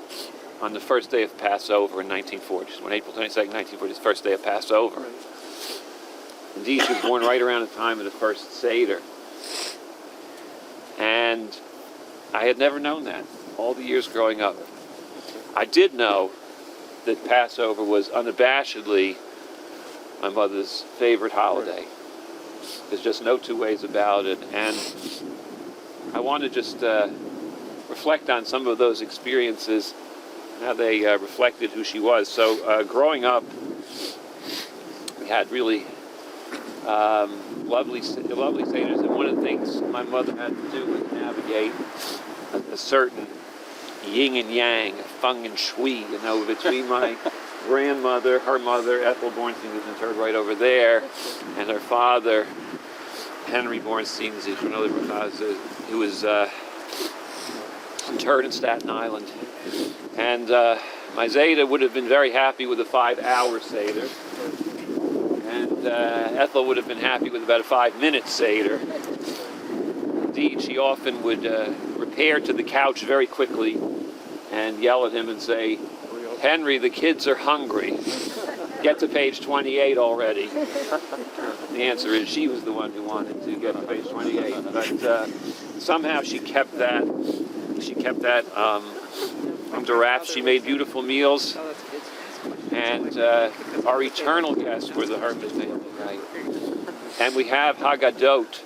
on the first day of Passover in 1940. When April 22nd, 1940, the first day of Passover. Indeed, she was born right around the time of the first Seder. And I had never known that all the years growing up. I did know that Passover was unabashedly my mother's favorite holiday. There's just no two ways about it. And I want to just reflect on some of those experiences, how they reflected who she was. So growing up, we had really lovely Seders, and one of the things my mother had to do was navigate a certain yin and yang, a feng and shui, you know, between my grandmother, her mother, Ethel Bornstein, who's interred right over there, and her father, Henry Bornstein, who was interred in Staten Island. And my Zeta would have been very happy with a 5-hour Seder. And Ethel would have been happy with about a 5-minute Seder. Indeed, she often would repair to the couch very quickly and yell at him and say, Henry, the kids are hungry. Get to page 28 already. The answer is she was the one who wanted to get to page 28. But somehow she kept that under wraps. She made beautiful meals. And our eternal guests were the Herman family, right? And we have Haggadot.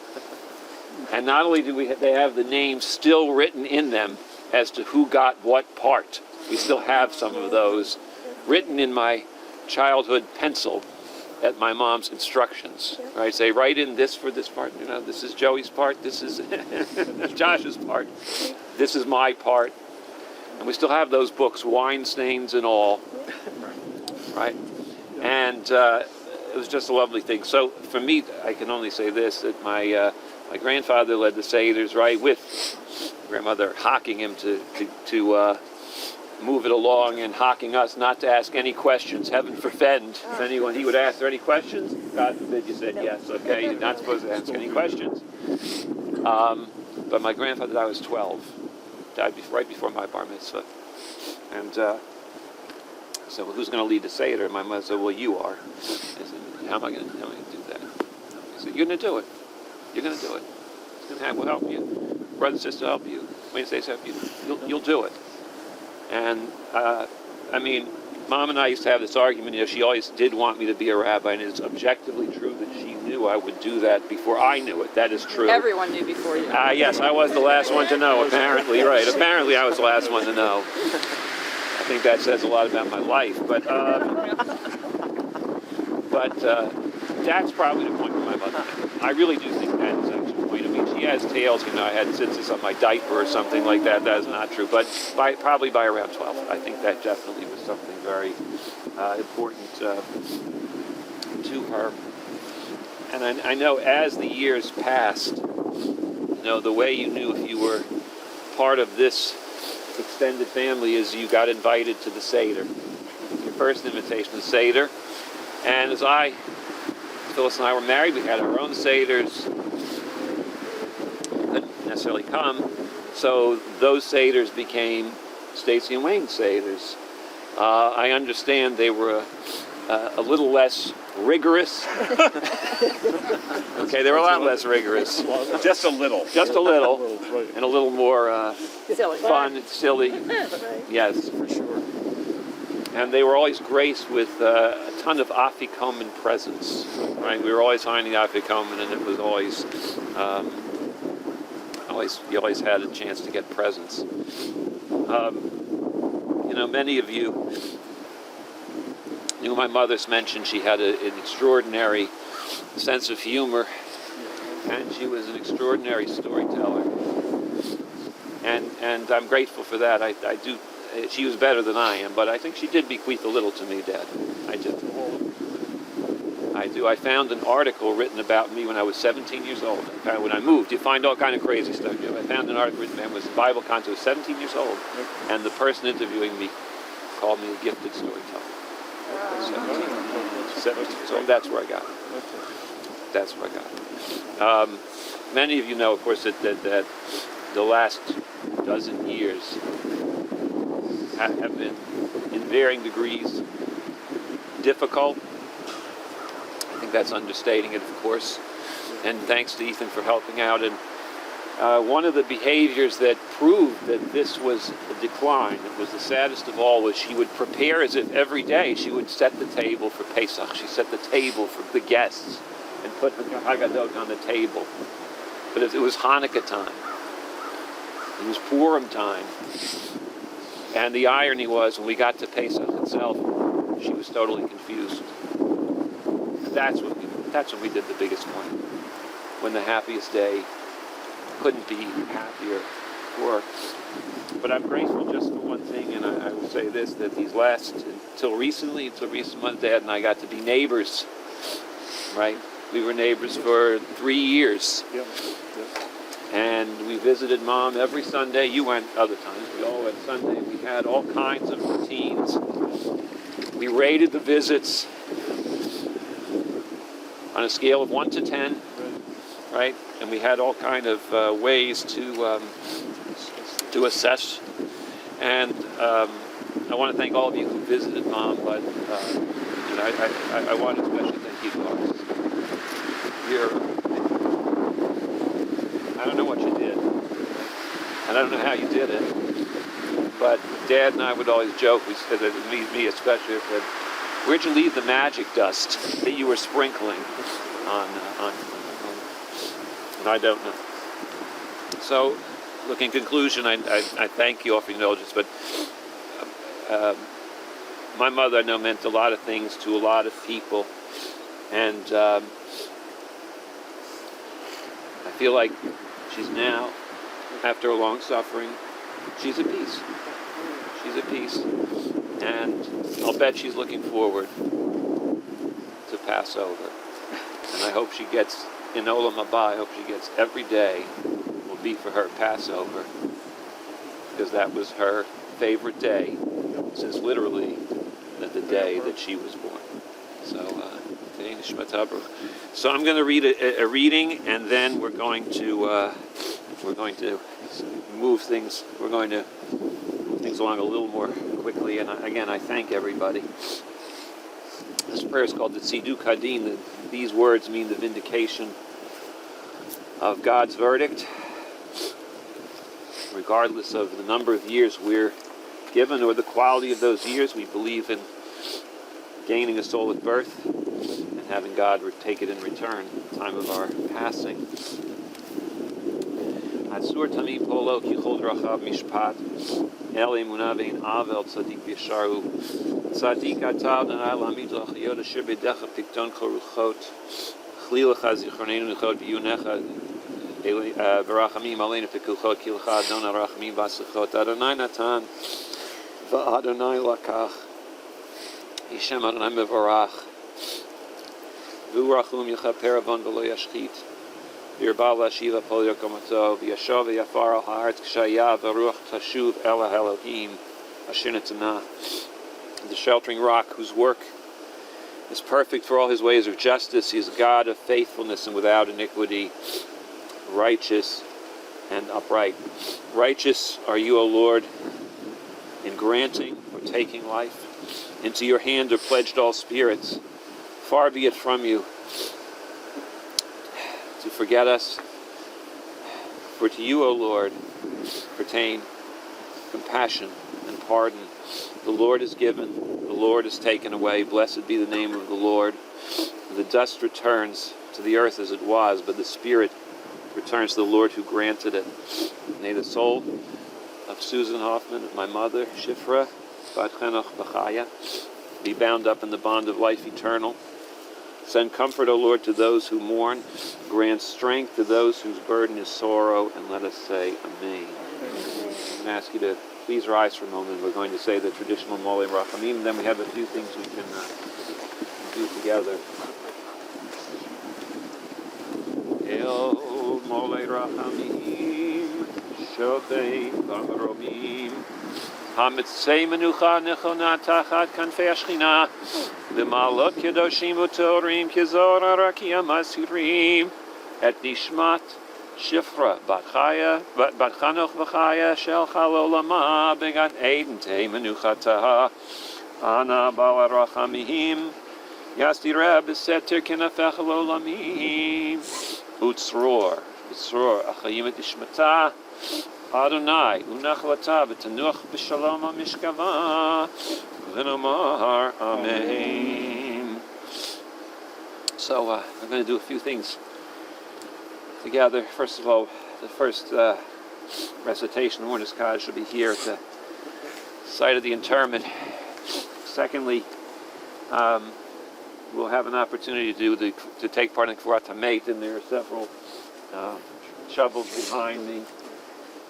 And not only do they have the names still written in them as to who got what part. We still have some of those written in my childhood pencil at my mom's instructions. Right? Say, write in this for this part. You know, this is Joey's part. This is Josh's part. This is my part. And we still have those books, wine stains and all. Right? And it was just a lovely thing. So for me, I can only say this, that my grandfather led the Seders, right, with grandmother hocking him to move it along and hocking us not to ask any questions. Heaven forfend if anyone, he would ask, are there any questions? God forbid you said yes, okay? You're not supposed to ask any questions. But my grandfather died when I was 12. Died right before my bar mitzvah. And I said, well, who's going to lead the Seder? And my mother said, well, you are. I said, how am I going to do that? He said, you're going to do it. You're going to do it. We'll help you. Brother, sister, help you. Wednesdays help you. You'll do it. And I mean, Mom and I used to have this argument. You know, she always did want me to be a rabbi, and it's objectively true that she knew I would do that before I knew it. That is true. Everyone knew before you. Yes, I was the last one to know, apparently, right. Apparently I was the last one to know. I think that says a lot about my life. But that's probably the point where my mother made it. I really do think that is actually the point. I mean, she has tales, you know, I had zits on my diaper or something like that. That is not true. But probably by around 12, I think that definitely was something very important to her. And I know as the years passed, you know, the way you knew if you were part of this extended family is you got invited to the Seder. Your first invitation to the Seder. And as Phyllis and I were married, we had our own Seders. Couldn't necessarily come. So those Seders became Stacy and Wayne's Seders. I understand they were a little less rigorous. Okay, they were a lot less rigorous. Just a little. Just a little. And a little more fun, silly. Yes, for sure. And they were always graced with a ton of afikomen presents. Right? We were always finding afikomen, and it was always, you always had a chance to get presents. You know, many of you knew my mother's mentioned she had an extraordinary sense of humor, and she was an extraordinary storyteller. And I'm grateful for that. I do. She was better than I am, but I think she did bequeath a little to me, Dad. I do. I found an article written about me when I was 17 years old. When I moved, you find all kind of crazy stuff. I found an article written about me. It was a Bible content. I was 17 years old, and the person interviewing me called me a gifted storyteller. 17 years old. That's where I got it. That's where I got it. Many of you know, of course, that the last dozen years have been, in varying degrees, difficult. I think that's understating it, of course. And thanks to Ethan for helping out. And one of the behaviors that proved that this was a decline, it was the saddest of all, was she would prepare as if every day she would set the table for Pesach. She set the table for the guests and put the Haggadot on the table. But it was Hanukkah time. It was Purim time. And the irony was, when we got to Pesach itself, she was totally confused. And that's when we did the biggest one. When the happiest day couldn't be happier for her. But I'm grateful just for one thing, and I will say this, that these last, until recent months, Dad and I got to be neighbors, right? We were neighbors for 3 years. Yep. And we visited Mom every Sunday. You went other times. We all went Sunday. We had all kinds of routines. We rated the visits on a scale of 1 to 10, right? And we had all kind of ways to assess. And I want to thank all of you who visited Mom, but I want to especially thank you guys. I don't know what you did, and I don't know how you did it, but Dad and I would always joke, we said, me especially, said, where'd you leave the magic dust that you were sprinkling on and I don't know. So, look, in conclusion, I thank you all for your indulgence, but my mother, I know, meant a lot of things to a lot of people, and I feel like she's now, after a long suffering, she's at peace. She's at peace. And I'll bet she's looking forward to Passover. And I hope she gets, in Olam Haba, I hope she gets every day will be for her Passover. Because that was her favorite day since literally the day that she was born. So I'm going to read a reading, and then we're going to move things. We're going to move things along a little more quickly. And again, I thank everybody. This prayer is called the Tziduk Hadin. These words mean the vindication of God's verdict, regardless of the number of years we're given or the quality of those years. We believe in gaining a soul at birth and having God take it in return at the time of our passing. Asur tamim polo ki chol rachav mishpat el emunah vein avel tzadik yesharu tzadik atav danai lamid lachayot asher bedecha pikton kol ruchot chlil lecha zichronenu luchot v'yunecha v'rachamim aleinu pekuchot ki lecha adonai rachamim v'asachot Adonai natan v'Adonai lakach Yishem Adonai mevorach v'urachum yechaper avon v'lo yashchit Yirba Lashiva Pol Yokomato, V'yashov V'yafar Al Haaretz K'shaya V'ruach Tashuv El Elohim Asher Netanah. The sheltering rock whose work is perfect for all his ways of justice. He is a God of faithfulness and without iniquity, righteous and upright. Righteous are you, O Lord, in granting or taking life. Into your hand are pledged all spirits. Far be it from you to forget us. For to you, O Lord, pertain compassion and pardon. The Lord is given, the Lord is taken away. Blessed be the name of the Lord. The dust returns to the earth as it was, but the spirit returns to the Lord who granted it. May the soul of Susan Hoffman, of my mother, Shifra, Bat Chenoch Bachaya, be bound up in the bond of life eternal. Send comfort, O Lord, to those who mourn. Grant strength to those whose burden is sorrow. And let us say Amen. I'm going to ask you to please rise for a moment. We're going to say the traditional Molei Rachamim, and then we have a few things we can do together. El Molei Rachamim, Shotei Bamarobim, Hamitzei Menucha Nechona Tachat Kanfei Ashchina, V'malot Kedoshim Utorim Kizor Arakia Masurim, Et Nishmat Shifra Bat Chanoch V'chaya Shel Chalolama Began Eden Tei Menuchata Ana Bala Rachamim Yasti Reb Seter Kenafech Lolamim Utzror Achayim Et Ishmata Adonai Unachlata V'tanuach B'Shalom HaMishkava V'nomar Amen. So I'm going to do a few things together. First of all, the first recitation, the Mornis Kaddish, should be here at the site of the interment. Secondly, we'll have an opportunity to take part in Kfurat HaMeit, and there are several shovels behind me.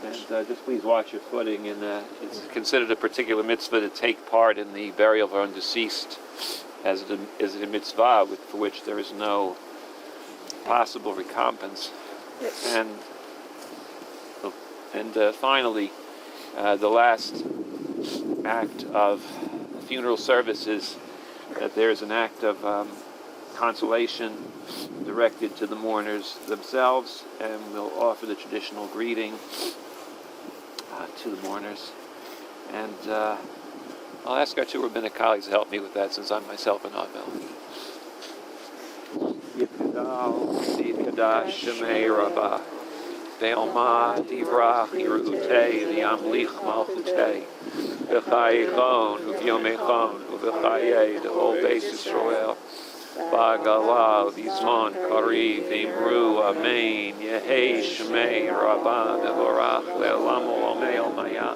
And just please watch your footing. And it's considered a particular mitzvah to take part in the burial of our deceased, as it is a mitzvah for which there is no possible recompense. And finally, the last act of the funeral service is that there is an act of consolation directed to the mourners themselves, and we'll offer the traditional greeting to the mourners. And I'll ask our two rabbinic colleagues to help me with that, since I'm myself an Avel. Yitkadosh Shemei Rabbah Ve'oma Divrach Yerutei V'yamlich Malchutei V'chayechon V'yomechon V'chayei the whole base Yisrael Ba'gala V'zman Kariv V'imru Amen Yehei Shemei Rabbah V'vorach Le'olam Olamei Olmaya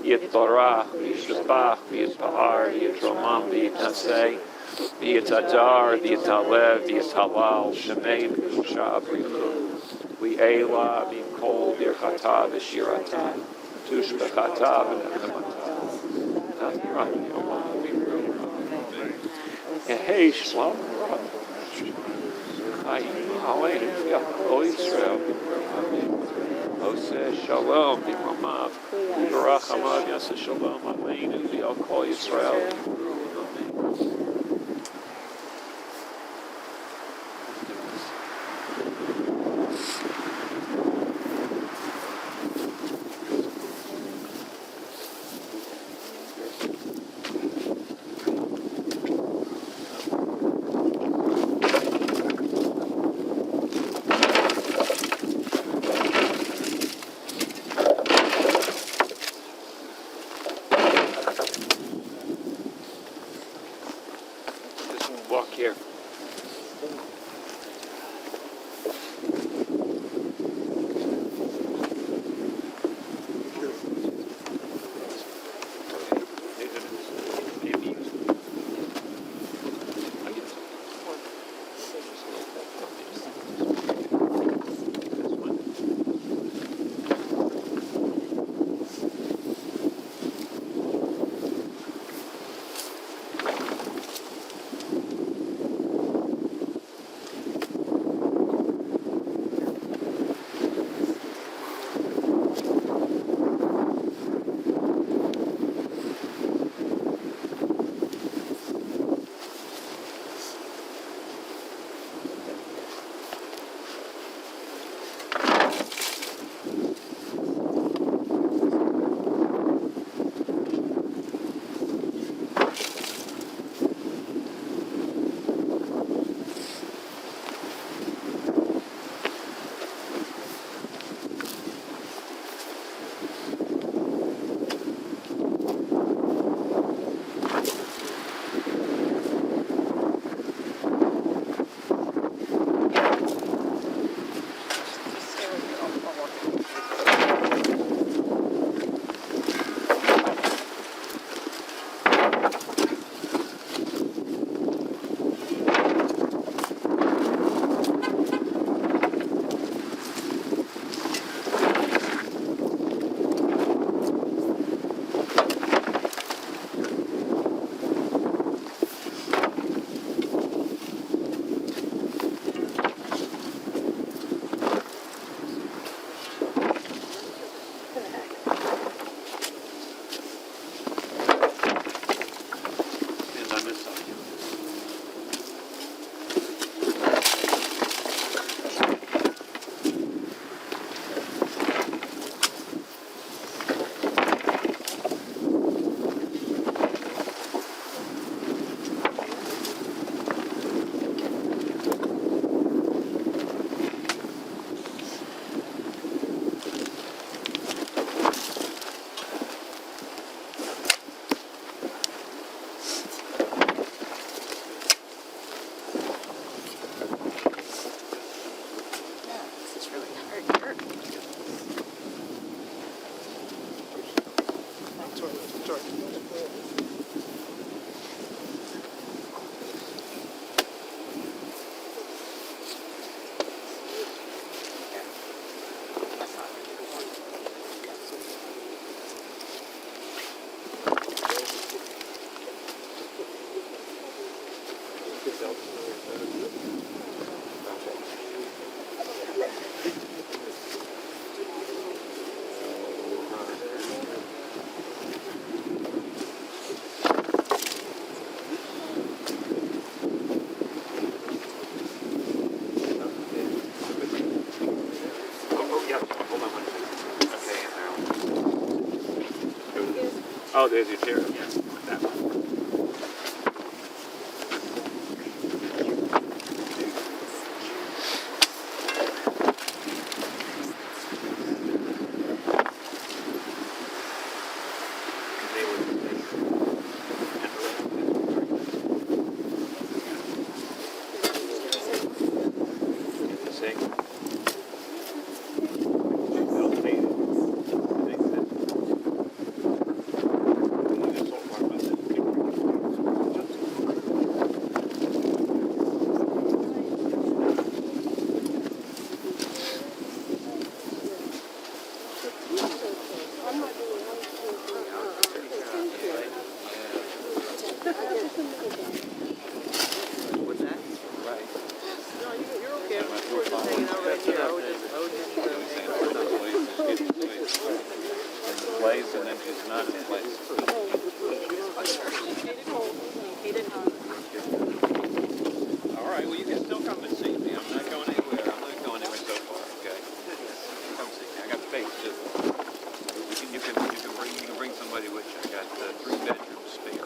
Yitbarach V'yishtabach V'yitpahar V'yitromam V'yitasei V'yitadar, v'yitalev, v'yitalal, shemei v'kusha abrichu, v'yela, v'yikol, v'yirchata, v'shirata, tushbechata, v'nechemata, v'nachirata, v'yomah, v'yirchata, Yehei shalom, v'chayim, ha'aleinu, v'yachol Yisrael, v'yirchata, Oseh shalom, v'yirchamav, v'yirach hamav, yaseh shalom, aleinu, v'yachol Yisrael, Oh, there's your chair. Yeah. That one. Place and then she's not in place. All right, well, you can still come and see me. I'm not going anywhere. I'm not going anywhere so far, okay? Come see me. I got space, too. You can bring somebody with you. I got 3 bedrooms spare.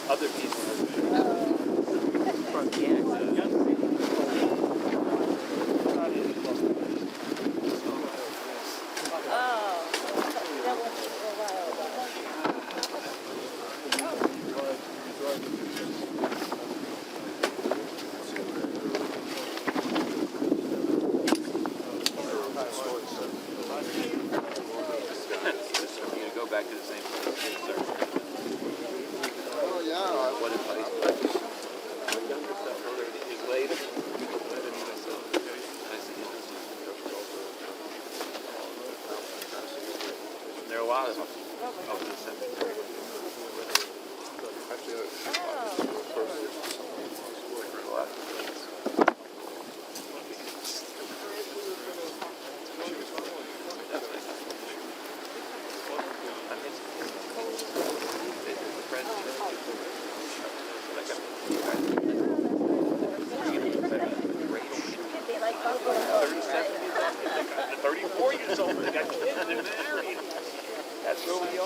Other people. Back to the same place. Oh yeah. What a place. My younger son, he's late. There are a lot of them over the cemetery. That's where we are.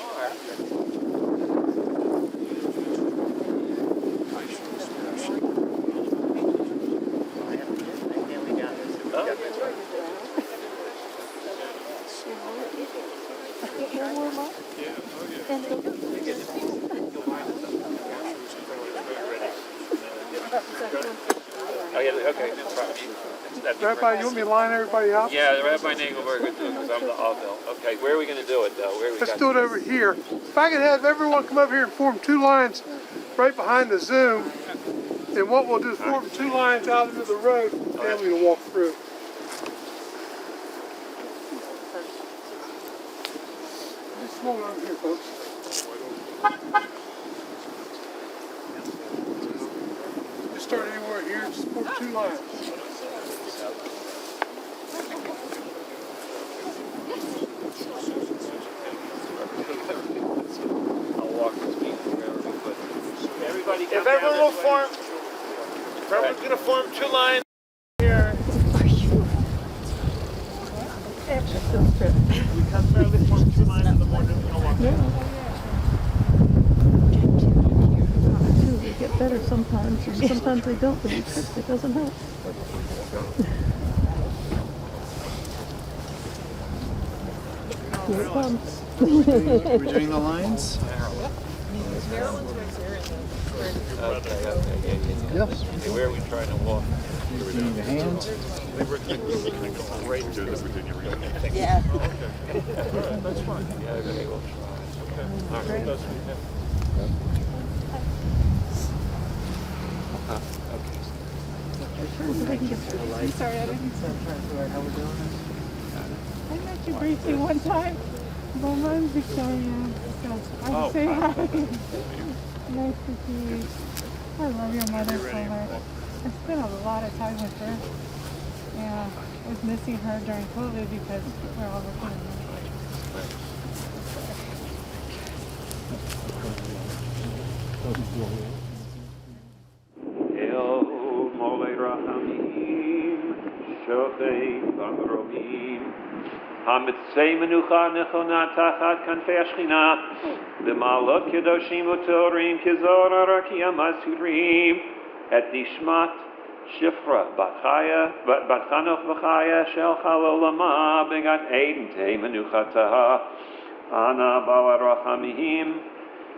Oh yeah, okay, no problem. Rabbi, you want me to line everybody up? Yeah, Rabbi Nagelberg would do it because I'm the Avil. Okay, where are we going to do it though? Let's do it over here. If I could have everyone come up here and form 2 lines right behind the Zoom, and what we'll do is form 2 lines out into the road, and then we'll walk through. Just slow down here, folks. Just start anywhere here, just form 2 lines. I'll walk this meeting wherever we put. Everybody, If everyone will form Everyone's gonna form two lines here. We customarily form two lines in the morning. We don't walk They get better sometimes, and sometimes they don't, but it doesn't help. Here it comes. Are we doing the lines? Maryland's right there. Yes. Where are we trying to walk? The hands. Right to the Virginia reunion. Yeah. That's fine. Yeah, okay, we'll try. Okay. I'm sorry, I didn't. I met you briefly one time. My mom's Victoria. So I would say hi. Nice to see you. I love your mother so much. I spent a lot of time with her. Yeah, I was missing her during COVID because we're all working on El Molei Rachamim, Shochei Bamromim, Hamitzei Menucha Nechona Tachat Kanfei Ashchina, B'malot Kedoshim Utorim Kizor Arakia Masurim, Et Nishmat Shifra Bat Chanoch B'chaya Shel Chalolama Begat Eden Tei Menuchata, Ana Bala Rachamim,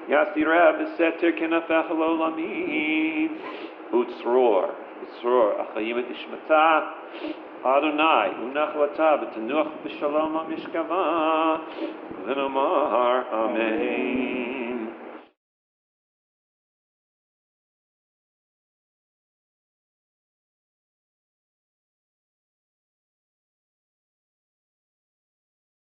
Yasirah B'Seter Kenafech Lolamim, Utzror Achayim Et Ishmata, Adonai Unachvata B'Tenuach B'Shalom HaMishkava, V'nomar Amen.